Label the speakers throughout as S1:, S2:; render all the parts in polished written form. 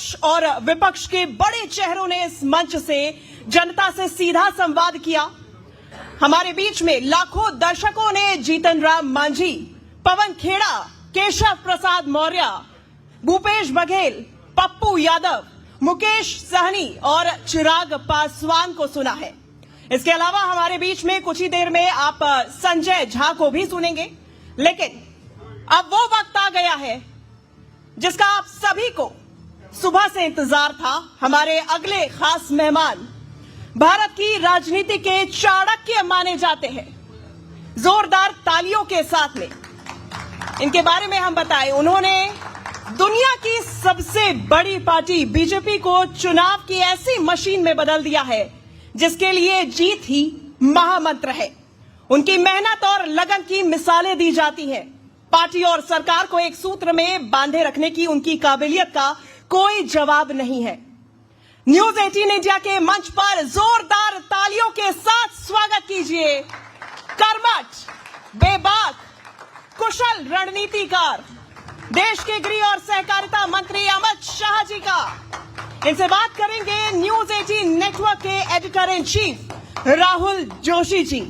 S1: पक्ष और विपक्ष के बड़े चेहरों ने इस मंच से जनता से सीधा संवाद किया। हमारे बीच में लाखों दर्शकों ने जीतन राम मांझी, पवन खेड़ा, केशव प्रसाद मौर्य, भूपेश बघेल, पप्पू यादव, मुकेश सहनी और चिराग पासवान को सुना है। इसके अलावा हमारे बीच में कुछ ही देर में आप संजय झा को भी सुनेंगे। लेकिन अब वो वक्त आ गया है जिसका आप सभी को सुबह से इंतजार था। हमारे अगले खास मेहमान भारत की राजनीति के चाणक्य माने जाते हैं। जोरदार तालियों के साथ में इनके बारे में हम बताएं। उन्होंने दुनिया की सबसे बड़ी पार्टी बीजेपी को चुनाव की ऐसी मशीन में बदल दिया है जिसके लिए जीत ही महामंत्र है। उनकी मेहनत और लगन की मिसालें दी जाती हैं। पार्टी और सरकार को एक सूत्र में बांधे रखने की उनकी काबिलियत का कोई जवाब नहीं है। न्यूज 18 इंडिया के मंच पर जोरदार तालियों के साथ स्वागत कीजिए कर्मठ, बेबाक, कुशल रणनीतिकार, देश के गृह और सहकारिता मंत्री अमित शाह जी का। इनसे बात करेंगे न्यूज 18 नेटवर्क के editor in chief Rahul Joshi ji.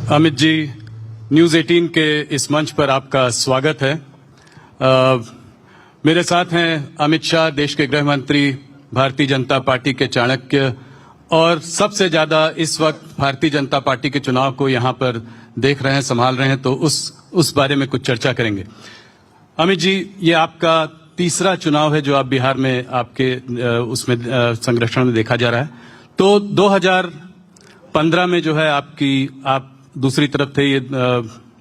S2: Amit ji, news 18 के इस मंच पर आपका स्वागत है। मेरे साथ हैं अमित शाह, देश के गृह मंत्री, भारतीय जनता पार्टी के चाणक्य, और सबसे ज्यादा इस वक्त भारतीय जनता पार्टी के चुनाव को यहां पर देख रहे हैं, संभाल रहे हैं, तो उस बारे में कुछ चर्चा करेंगे। अमित जी, ये आपका तीसरा चुनाव है जो आप बिहार में आपके उसमें संरक्षण में देखा जा रहा है। तो 2015 में जो है आप दूसरी तरफ थे, ये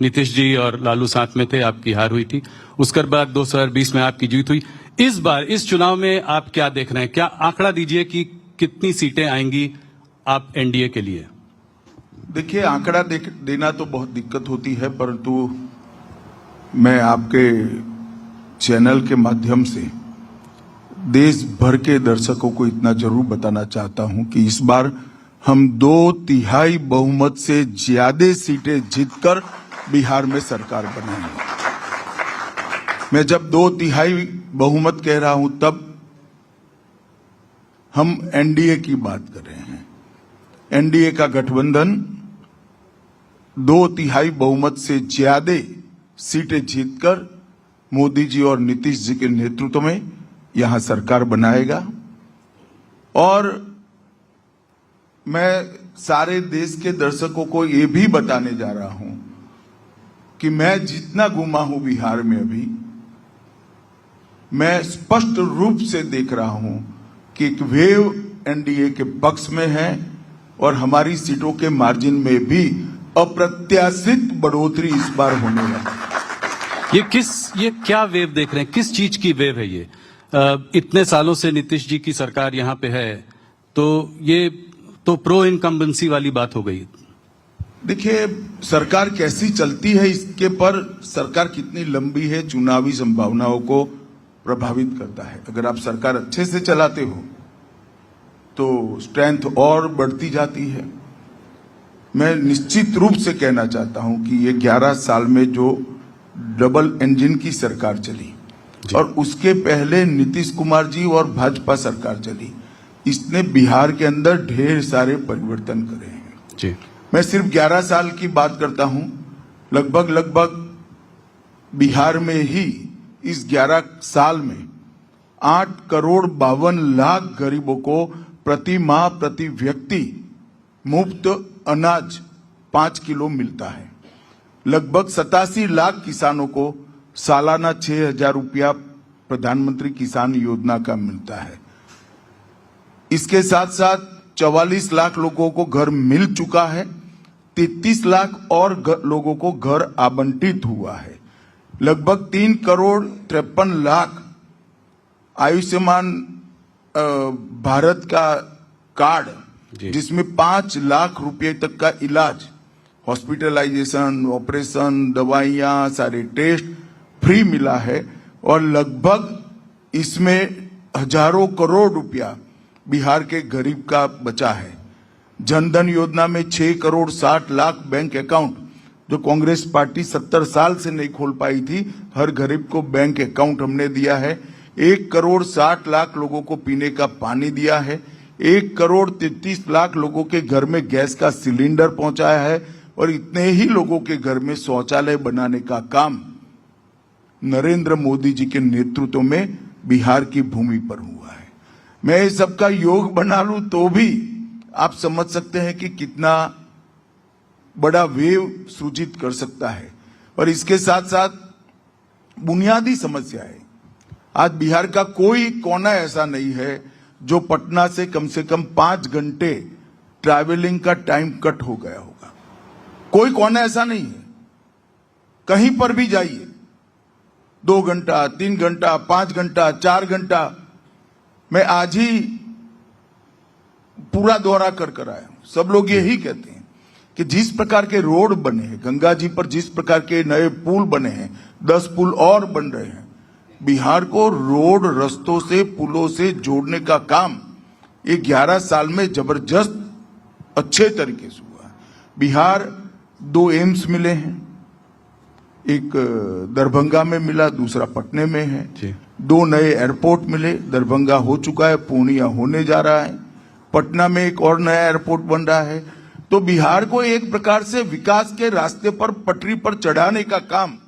S2: नीतीश जी और लालू साथ में थे, आपकी हार हुई थी। उसके बाद 2020 में आपकी जीत हुई। इस बार इस चुनाव में आप क्या देख रहे हैं? क्या आंकड़ा दीजिए कि कितनी सीटें आएंगी आप एनडीए के लिए?
S3: देखिए, आंकड़ा देना तो बहुत दिक्कत होती है, परंतु मैं आपके चैनल के माध्यम से देश भर के दर्शकों को इतना जरूर बताना चाहता हूं कि इस बार हम 2/3 बहुमत से ज्यादा सीटें जीतकर बिहार में सरकार बनाएंगे। मैं जब 2/3 बहुमत कह रहा हूं तब हम एनडीए की बात कर रहे हैं। एनडीए का गठबंधन 2/3 बहुमत से ज्यादा सीटें जीतकर मोदी जी और नीतीश जी के नेतृत्व में यहां सरकार बनाएगा। और मैं सारे देश के दर्शकों को ये भी बताने जा रहा हूं कि मैं जितना घूमा हूं बिहार में अभी, मैं स्पष्ट रूप से देख रहा हूं कि एक वेव एनडीए के पक्ष में है और हमारी सीटों के मार्जिन में भी अप्रत्याशित बढ़ोतरी इस बार होने वाली।
S2: ये क्या वेव देख रहे हैं? किस चीज की वेव है ये? इतने सालों से नीतीश जी की सरकार यहां पे है, तो ये तो प्रो इनकम्बेंसी वाली बात हो गई।
S3: देखिए, सरकार कैसी चलती है इसके पर सरकार कितनी लंबी है चुनावी संभावनाओं को प्रभावित करता है। अगर आप सरकार अच्छे से चलाते हो तो स्ट्रेंथ और बढ़ती जाती है। मैं निश्चित रूप से कहना चाहता हूं कि ये 11 साल में जो डबल इंजन की सरकार चली और उसके पहले नीतीश कुमार जी और भाजपा सरकार चली, इसने बिहार के अंदर ढेर सारे परिवर्तन करे हैं जी। मैं सिर्फ 11 साल की बात करता हूं। लगभग बिहार में ही इस 11 साल में 8,52,00,000 गरीबों को प्रति माह प्रति व्यक्ति मुफ्त अनाज 5 किलो मिलता है। लगभग 87 लाख किसानों को सालाना 6,000 रुपया प्रधानमंत्री किसान योजना का मिलता है। इसके साथ साथ 44 लाख लोगों को घर मिल चुका है। 33 लाख और लोगों को घर आवंटित हुआ है। लगभग 3,53,00,000 आयुष्मान भारत का कार्ड, जिसमें 5 लाख रुपए तक का इलाज, हॉस्पिटलाइजेशन, ऑपरेशन, दवाइयां, सारे टेस्ट फ्री मिला है। और लगभग इसमें हजारों करोड़ रुपया बिहार के गरीब का बचा है। जनधन योजना में 6,60,00,000 बैंक अकाउंट जो कांग्रेस पार्टी 70 साल से नहीं खोल पाई थी, हर गरीब को बैंक अकाउंट हमने दिया है। 1,60,00,000 लोगों को पीने का पानी दिया है। 1,33,00,000 लोगों के घर में गैस का सिलेंडर पहुंचाया है और इतने ही लोगों के घर में शौचालय बनाने का काम नरेंद्र मोदी जी के नेतृत्व में बिहार की भूमि पर हुआ है। मैं इस सबका योग बना लूं तो भी आप समझ सकते हैं कि कितना बड़ा वेव सूचित कर सकता है। और इसके साथ साथ बुनियादी समस्या है, आज बिहार का कोई कोना ऐसा नहीं है जो पटना से कम 5 घंटे ट्रैवलिंग का टाइम कट हो गया होगा। कोई कोना ऐसा नहीं है। कहीं पर भी जाइए, 2 घंटा, 3 घंटा, 5 घंटा, 4 घंटा। मैं आज ही पूरा दौरा कर आया हूं। सब लोग यही कहते हैं कि जिस प्रकार के रोड बने हैं, गंगा जी पर जिस प्रकार के नए पुल बने हैं, 10 पुल और बन रहे हैं, बिहार को रोड, रस्तों से, पुलों से जोड़ने का काम ये 11 साल में जबरदस्त अच्छे तरीके से हुआ। बिहार 2 एम्स मिले हैं, एक दरभंगा में मिला, दूसरा पटने में है। 2 नए एयरपोर्ट मिले, दरभंगा हो चुका है, पूर्णिया होने जा रहा है, पटना में एक और नया एयरपोर्ट बन रहा है। तो बिहार को एक प्रकार से विकास के रास्ते पर, पटरी पर चढ़ाने का काम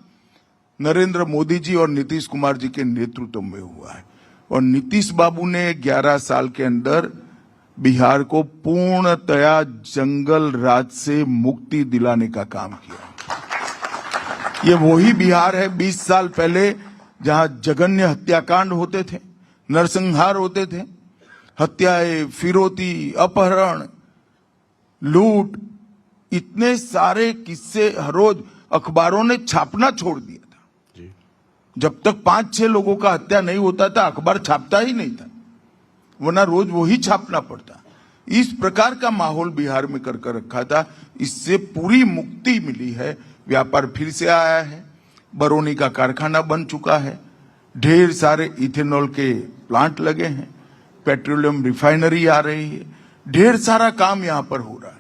S3: नरेंद्र मोदी जी और नीतीश कुमार जी के नेतृत्व में हुआ है। और नीतीश बाबू ने 11 साल के अंदर बिहार को पूर्णतया जंगल राज से मुक्ति दिलाने का काम किया। ये वही बिहार है 20 साल पहले जहां जघन्य हत्याकांड होते थे, नरसंहार होते थे, हत्याएं, फिरौती, अपहरण, लूट, इतने सारे किस्से हर रोज अखबारों ने छापना छोड़ दिया था। जब तक 5-6 लोगों का हत्या नहीं होता था, अखबार छापता ही नहीं था, वरना रोज वही छापना पड़ता। इस प्रकार का माहौल बिहार में कर रखा था। इससे पूरी मुक्ति मिली है। व्यापार फिर से आया है, बरौनी का कारखाना बन चुका है, ढेर सारे इथेनॉल के प्लांट लगे हैं, पेट्रोलियम रिफाइनरी आ रही है, ढेर सारा काम यहां पर हो रहा है।